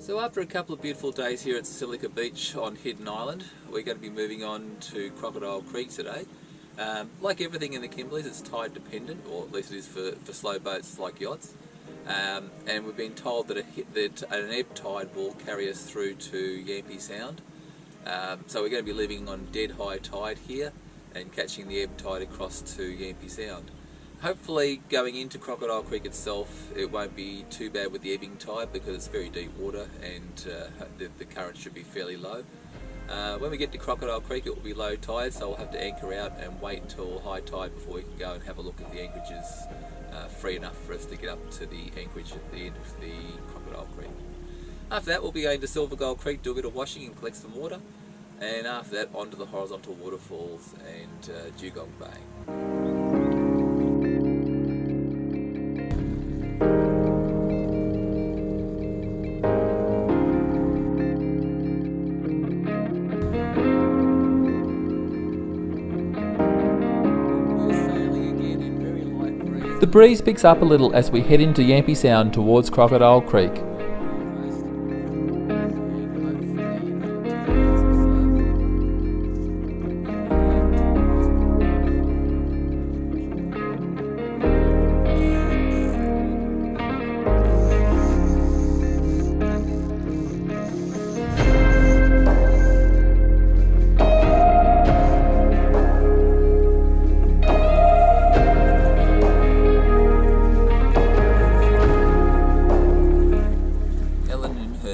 So after a couple of beautiful days here at Silica Beach on Hidden Island, we're going to be moving on to Crocodile Creek today. Like everything in the Kimberleys, it's tide dependent, or at least it is for slow boats like yachts. And we've been told that an ebb tide will carry us through to Yampi Sound. So we're going to be leaving on dead high tide here and catching the ebb tide across to Yampi Sound. Hopefully going into Crocodile Creek itself it won't be too bad with the ebbing tide because it's very deep water and the current should be fairly low. When we get to Crocodile Creek it will be low tide, so we'll have to anchor out and wait until high tide before we can go and have a look at the anchorages free enough for us to get up to the anchorage at the end of the Crocodile Creek. After that we'll be going to Silver Gull Creek, do a bit of washing and collect some water, and after that onto the Horizontal Waterfalls and Dugong Bay. The breeze picks up a little as we head into Yampi Sound towards Crocodile Creek.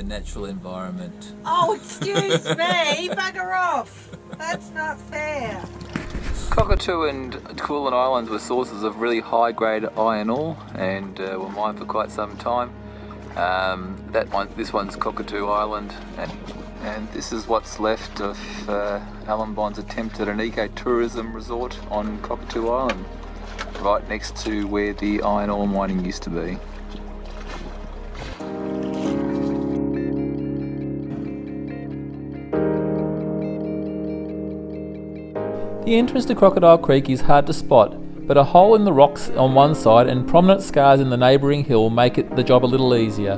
Natural environment. Oh, excuse me, bugger off. That's not fair. Cockatoo and Koolan Islands were sources of really high grade iron ore and were mined for quite some time. This one's Cockatoo Island, and this is what's left of Alan Bond's attempt at an ecotourism resort on Cockatoo Island, right next to where the iron ore mining used to be. The entrance to Crocodile Creek is hard to spot, but a hole in the rocks on one side and prominent scars in the neighbouring hill make the job a little easier.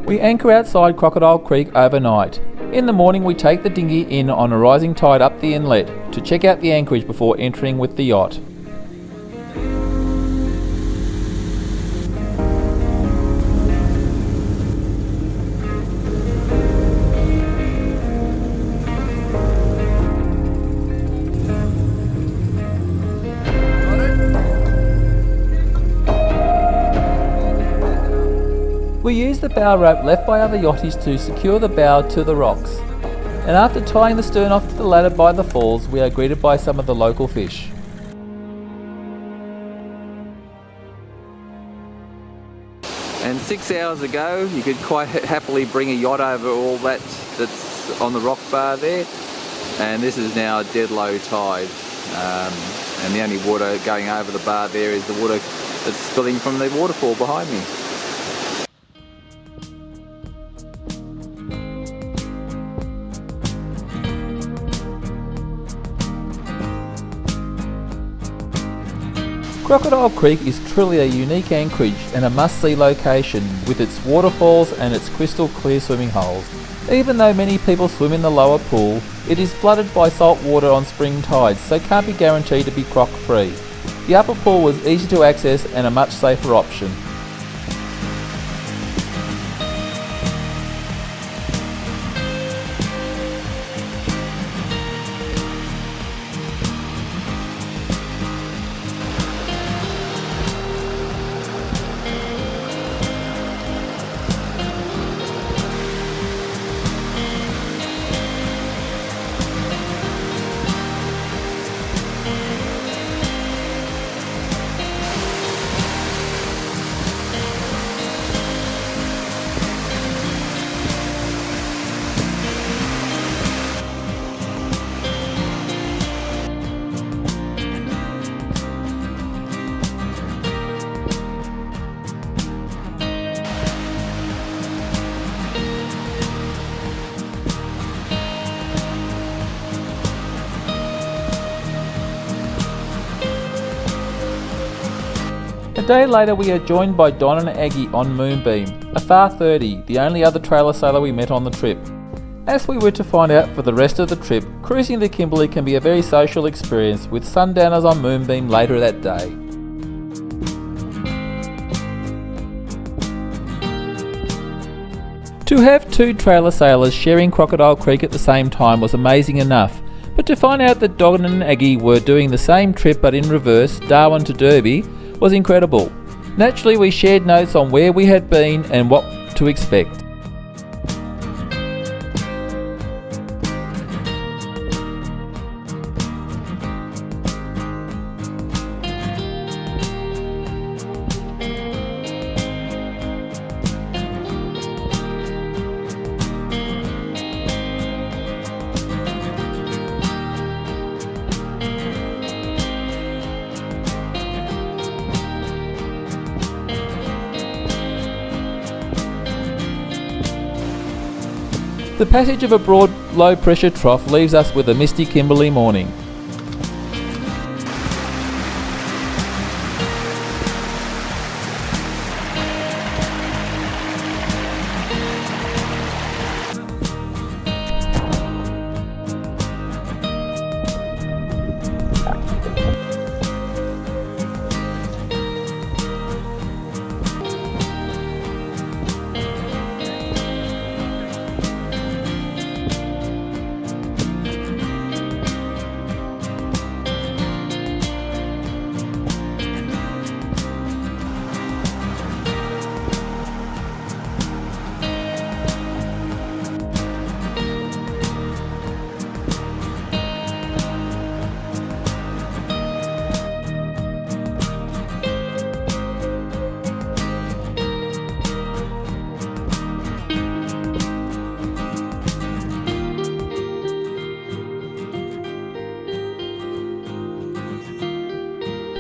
We anchor outside Crocodile Creek overnight. In the morning we take the dinghy in on a rising tide up the inlet to check out the anchorage before entering with the yacht. We use the bow rope left by other yachties to secure the bow to the rocks, and after tying the stern off to the ladder by the falls, we are greeted by some of the local fish. And 6 hours ago you could quite happily bring a yacht over all that's on the rock bar there, and this is now dead low tide, and the only water going over the bar there is the water that's spilling from the waterfall behind me. Crocodile Creek is truly a unique anchorage and a must-see location with its waterfalls and its crystal clear swimming holes. Even though many people swim in the lower pool, it is flooded by salt water on spring tides, so can't be guaranteed to be croc free. The upper pool was easy to access and a much safer option. day later we are joined by Don and Aggie on Moonbeam, a Far 30, the only other trailer sailor we met on the trip. As we were to find out for the rest of the trip, cruising the Kimberley can be a very social experience with sundowners on Moonbeam later that day. To have two trailer sailors sharing Crocodile Creek at the same time was amazing enough, but to find out that Don and Aggie were doing the same trip but in reverse, Darwin to Derby, was incredible. Naturally we shared notes on where we had been and what to expect. The passage of a broad, low-pressure trough leaves us with a misty Kimberley morning.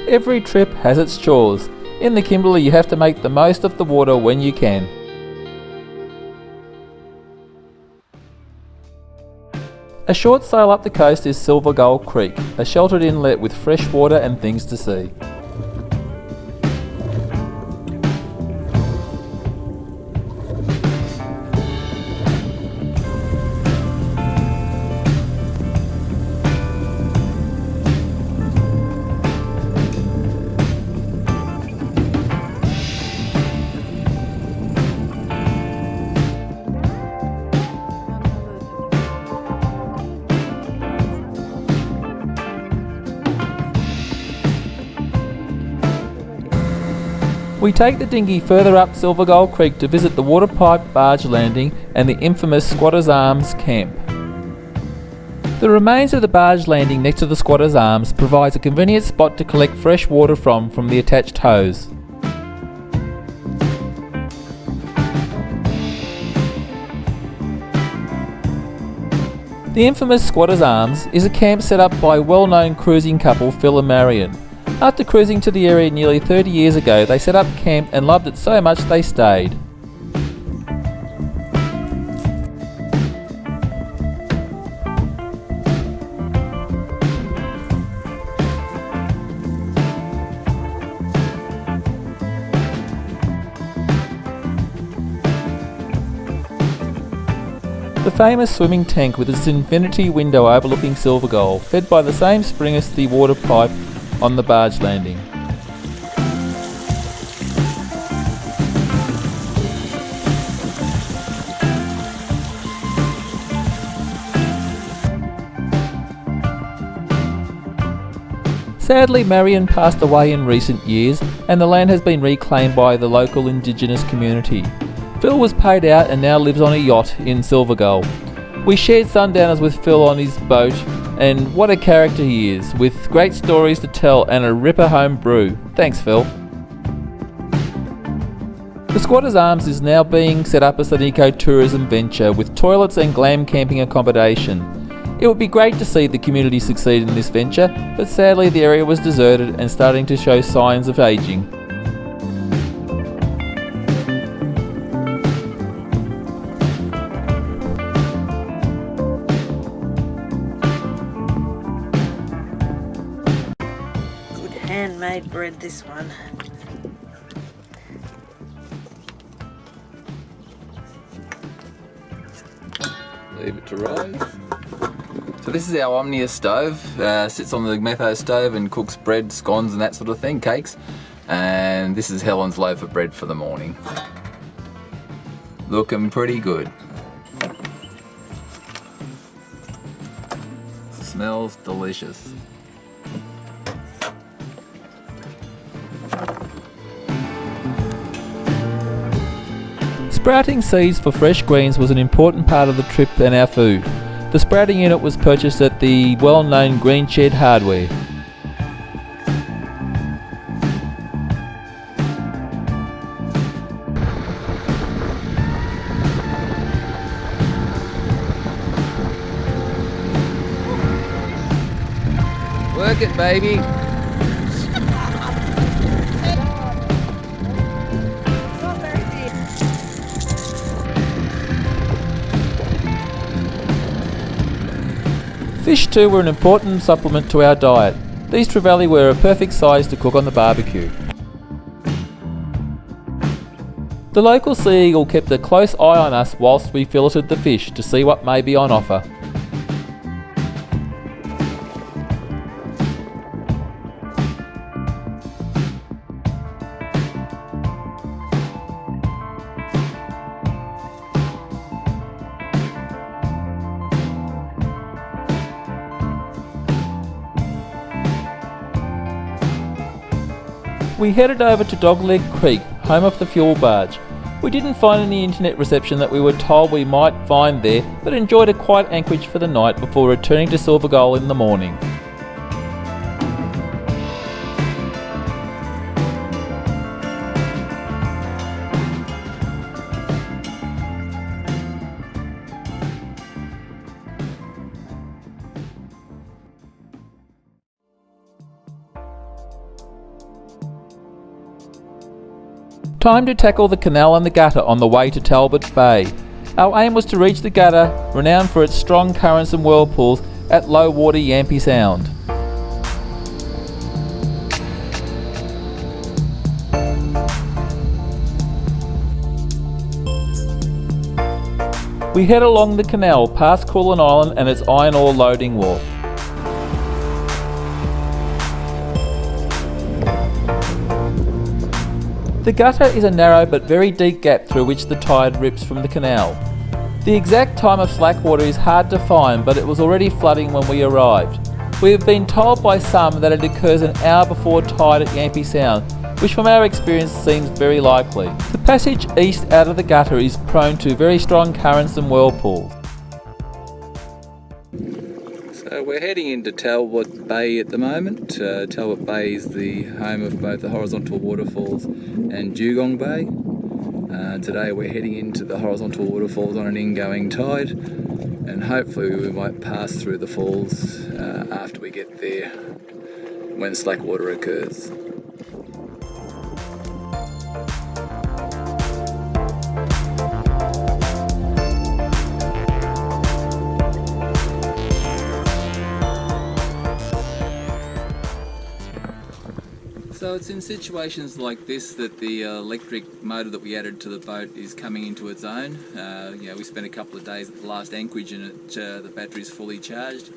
Every trip has its chores. In the Kimberley you have to make the most of the water when you can. A short sail up the coast is Gull Creek, a sheltered inlet with fresh water and things to see. We take the dinghy further up Gull Creek to visit the water pipe barge landing and the infamous Squatter's Arms camp. The remains of the barge landing next to the Squatter's Arms provides a convenient spot to collect fresh water from the attached hose. The infamous Squatter's Arms is a camp set up by well-known cruising couple Phil and Marion. After cruising to the area nearly 30 years ago, they set up camp and loved it so much they stayed. The famous swimming tank with its infinity window overlooking Gull, fed by the same spring as the water pipe on the barge landing. Sadly, Marion passed away in recent years and the land has been reclaimed by the local Indigenous community. Phil was paid out and now lives on a yacht in Gull. We shared sundowners with Phil on his boat, and what a character he is, with great stories to tell and a ripper home brew. Thanks, Phil. The Squatter's Arms is now being set up as an eco-tourism venture with toilets and glam camping accommodation. It would be great to see the community succeed in this venture, but sadly the area was deserted and starting to show signs of ageing. Handmade bread, this one. to rise. So this is our Omnia stove. Sits on the metho stove and cooks bread, scones and that sort of thing, cakes. And this is Helen's loaf of bread for the morning. Looking pretty good. Smells delicious. Sprouting seeds for fresh greens was an important part of the trip and our food. The sprouting unit was purchased at the well-known Green Shed Hardware. Work it, baby. Fish too were an important supplement to our diet. These trevally were a perfect size to cook on the barbecue. The local sea eagle kept a close eye on us whilst we filleted the fish to see what may be on offer. We headed over to Dogleg Creek, home of the fuel barge. We didn't find any internet reception that we were told we might find there, but enjoyed a quiet anchorage for the night before returning to Silver Gull in the morning. Time to tackle the Canal and the Gutter on the way to Talbot Bay. Our aim was to reach the Gutter, renowned for its strong currents and whirlpools, at low water Yampi Sound. We head along the canal past Koolan Island and its iron ore loading wharf. The Gutter is a narrow but very deep gap through which the tide rips from the canal. The exact time of slack water is hard to find, but it was already flooding when we arrived. We have been told by some that it occurs an hour before tide at Yampi Sound, which from our experience seems very likely. The passage east out of the Gutter is prone to very strong currents and whirlpools. So we're heading into Talbot Bay at the moment. Talbot Bay is the home of both the Horizontal Waterfalls and Dugong Bay. Today we're heading into the Horizontal Waterfalls on an ingoing tide, and hopefully we might pass through the falls after we get there when slack water occurs. So it's in situations like this that the electric motor that we added to the boat is coming into its own. We spent a couple of days at the last anchorage and the battery's fully charged.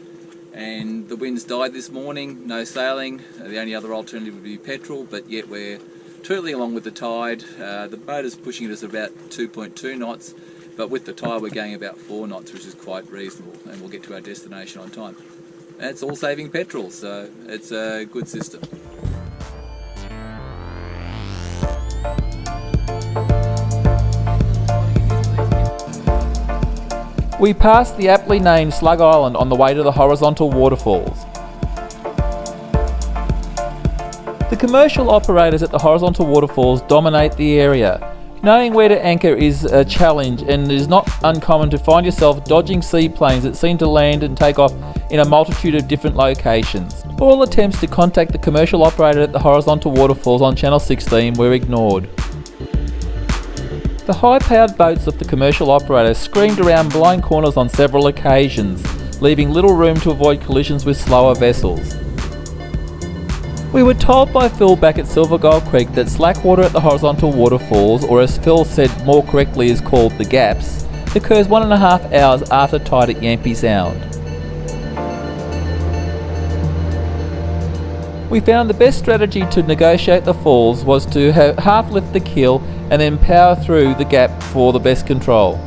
And the winds died this morning, no sailing. The only other alternative would be petrol, but yet we're tootling along with the tide. The boat is pushing at us about 2.2 knots, but with the tide we're going about 4 knots, which is quite reasonable, and we'll get to our destination on time. And it's all saving petrol, so it's a good system. We passed the aptly named Slug Island on the way to the Horizontal Waterfalls. The commercial operators at the Horizontal Waterfalls dominate the area. Knowing where to anchor is a challenge, and it is not uncommon to find yourself dodging seaplanes that seem to land and take off in a multitude of different locations. All attempts to contact the commercial operator at the Horizontal Waterfalls on Channel 16 were ignored. The high-powered boats of the commercial operator screamed around blind corners on several occasions, leaving little room to avoid collisions with slower vessels. We were told by Phil back at Silver Gull Creek that slack water at the Horizontal Waterfalls, or as Phil said more correctly is called the gaps, It occurs 1.5 hours after tide at Yampi Sound. We found the best strategy to negotiate the falls was to half lift the keel and then power through the gap for the best control.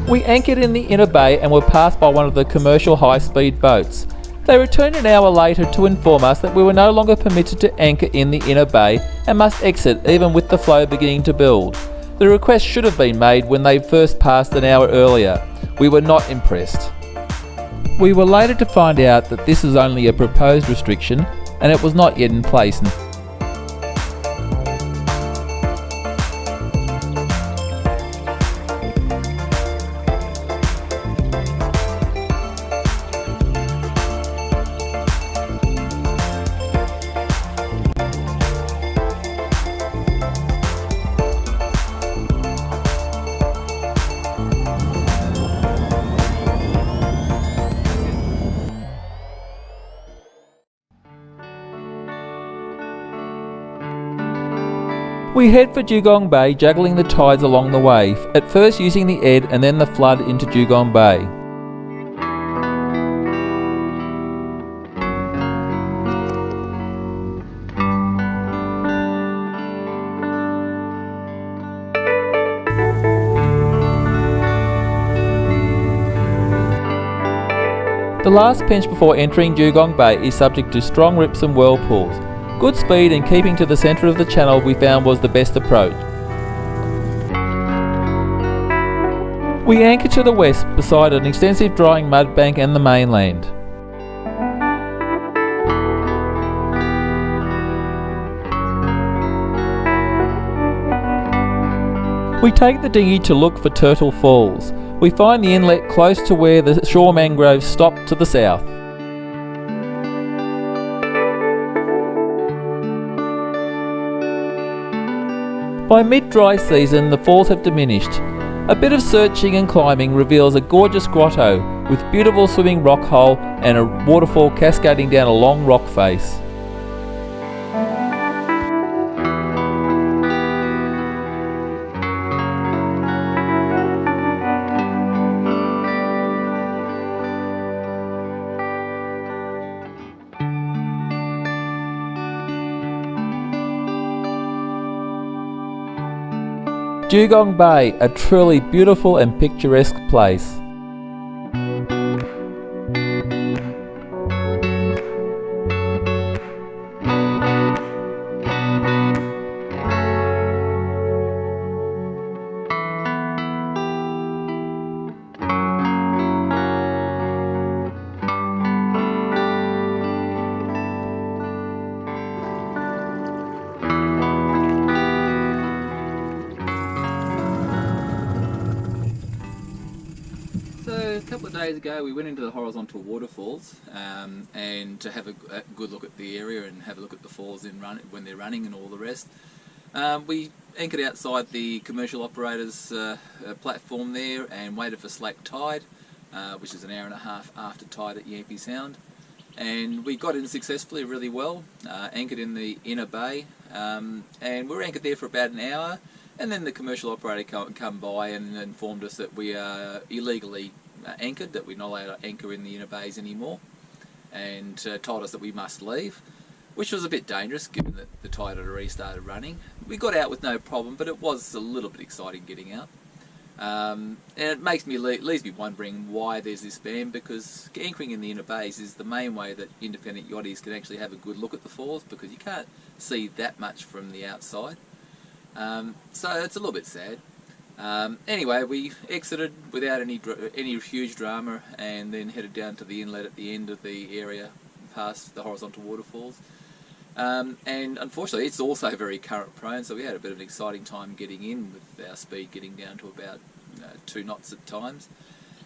We anchored in the inner bay and were passed by one of the commercial high-speed boats. They returned an hour later to inform us that we were no longer permitted to anchor in the inner bay and must exit even with the flow beginning to build. The request should have been made when they first passed an hour earlier. We were not impressed. We were later to find out that this is only a proposed restriction and it was not yet in place. We head for Dugong Bay, juggling the tides along the way, at first using the Ed and then the flood into Dugong Bay. The last pinch before entering Dugong Bay is subject to strong rips and whirlpools. Good speed and keeping to the centre of the channel we found was the best approach. We anchor to the west beside an extensive drying mud bank and the mainland. We take the dinghy to look for Turtle Falls. We find the inlet close to where the shore mangroves stop to the south. By mid-dry season, the falls have diminished. A bit of searching and climbing reveals a gorgeous grotto with beautiful swimming rock hole and a waterfall cascading down a long rock face. Dugong Bay, a truly beautiful and picturesque place. A couple of days ago we went into the Horizontal Waterfalls and to have a good look at the area and have a look at the falls when they're running and all the rest. We anchored outside the commercial operators platform there and waited for slack tide, which is an hour and a half after tide at Yampi Sound, and we got in successfully really well, anchored in the inner bay, and we were anchored there for about an hour, and then the commercial operator come by and informed us that we are illegally anchored, that we're not allowed to anchor in the inner bays anymore, and told us that we must leave, which was a bit dangerous given that the tide had already started running. We got out with no problem, but it was a little bit exciting getting out. And it leaves me wondering why there's this ban, because anchoring in the inner bays is the main way that independent yachties can actually have a good look at the falls, because you can't see that much from the outside. So it's a little bit sad. Anyway, we exited without any huge drama and then headed down to the inlet at the end of the area past the Horizontal Waterfalls. And unfortunately it's also very current prone, so we had a bit of an exciting time getting in, with our speed getting down to about 2 knots at times.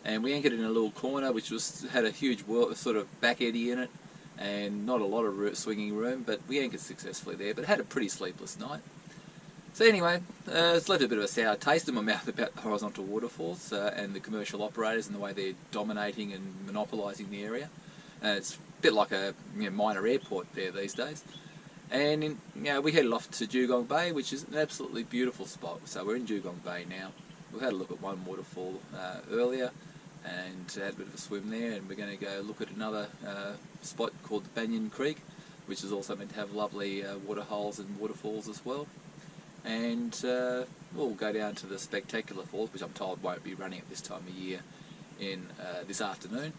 And we anchored in a little corner which had a huge sort of back eddy in it and not a lot of swinging room, but we anchored successfully there, but had a pretty sleepless night. So anyway, it's left a bit of a sour taste in my mouth about the Horizontal Waterfalls and the commercial operators and the way they're dominating and monopolising the area. It's a bit like a minor airport there these days. And we headed off to Dugong Bay, which is an absolutely beautiful spot. So we're in Dugong Bay now. We've had a look at one waterfall earlier and had a bit of a swim there, and we're going to go look at another spot called the Banyan Creek, which is also meant to have lovely waterholes and waterfalls as well. And we'll go down to the spectacular falls, which I'm told won't be running at this time of year in this afternoon.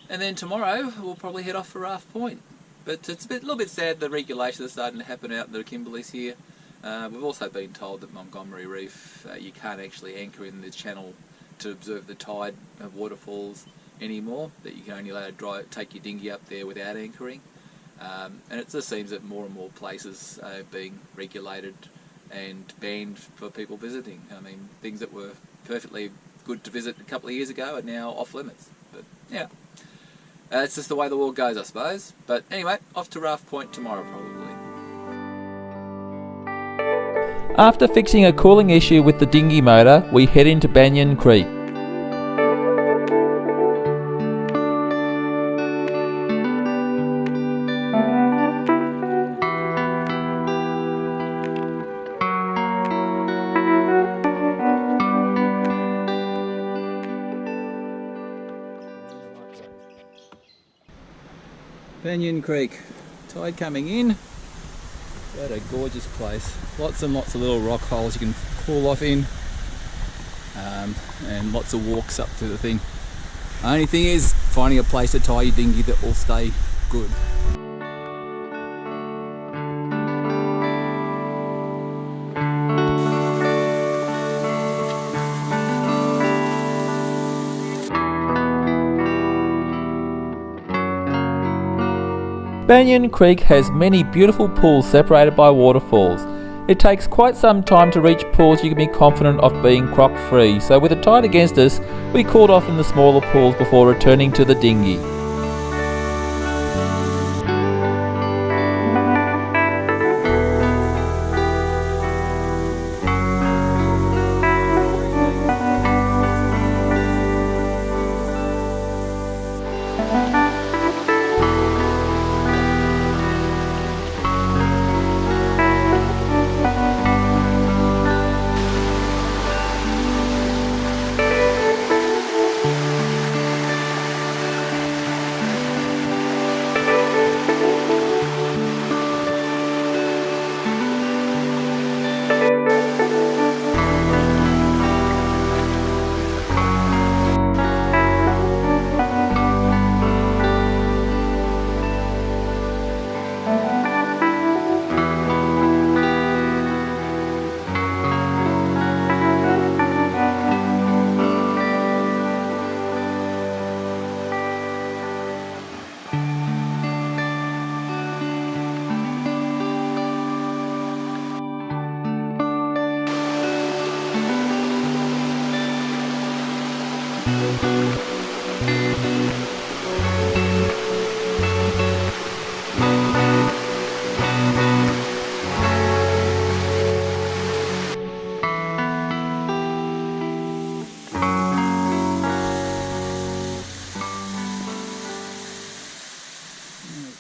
And then tomorrow we'll probably head off for Raft Point. But it's a little bit sad the regulations are starting to happen out in the Kimberleys here. We've also been told that Montgomery Reef, you can't actually anchor in the channel to observe the tide of waterfalls anymore, that you can only take your dinghy up there without anchoring. And it just seems that more and more places are being regulated and banned for people visiting. I mean, things that were perfectly good to visit a couple of years ago are now off limits. But yeah, it's just the way the world goes, I suppose. But anyway, off to Raft Point tomorrow probably. After fixing a cooling issue with the dinghy motor, we head into Banyan Creek. Banyan Creek, tide coming in. What a gorgeous place. Lots and lots of little rock holes you can cool off in, and lots of walks up to the thing. Only thing is finding a place to tie your dinghy that will stay good. Banyan Creek has many beautiful pools separated by waterfalls. It takes quite some time to reach pools you can be confident of being croc free, so with the tide against us, we cooled off in the smaller pools before returning to the dinghy.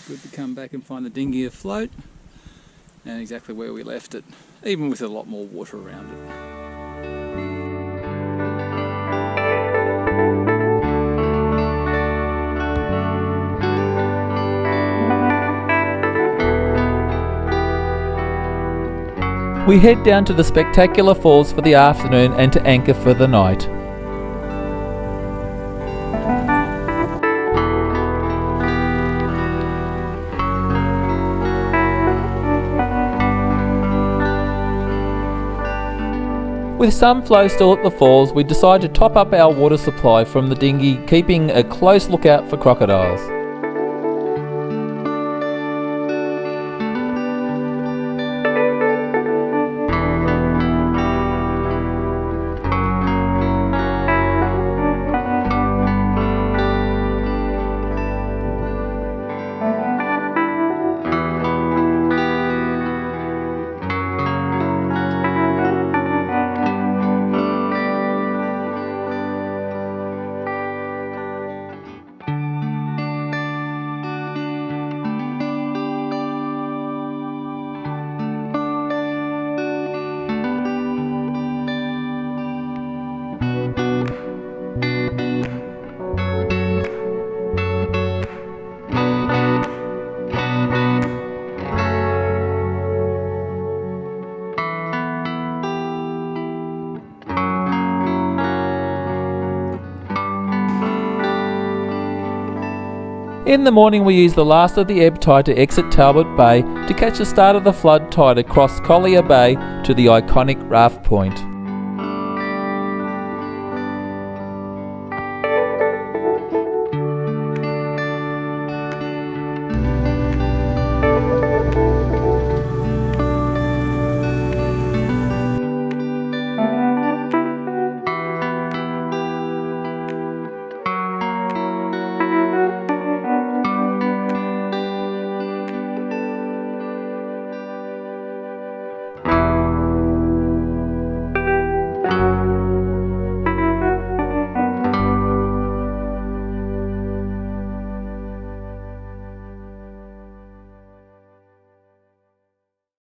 Good to come back and find the dinghy afloat and exactly where we left it, even with a lot more water around it. We head down to the spectacular falls for the afternoon and to anchor for the night. With some flow still at the falls, we decide to top up our water supply from the dinghy, keeping a close lookout for crocodiles. In the morning we use the last of the ebb tide to exit Talbot Bay to catch the start of the flood tide across Collier Bay to the iconic Raft Point.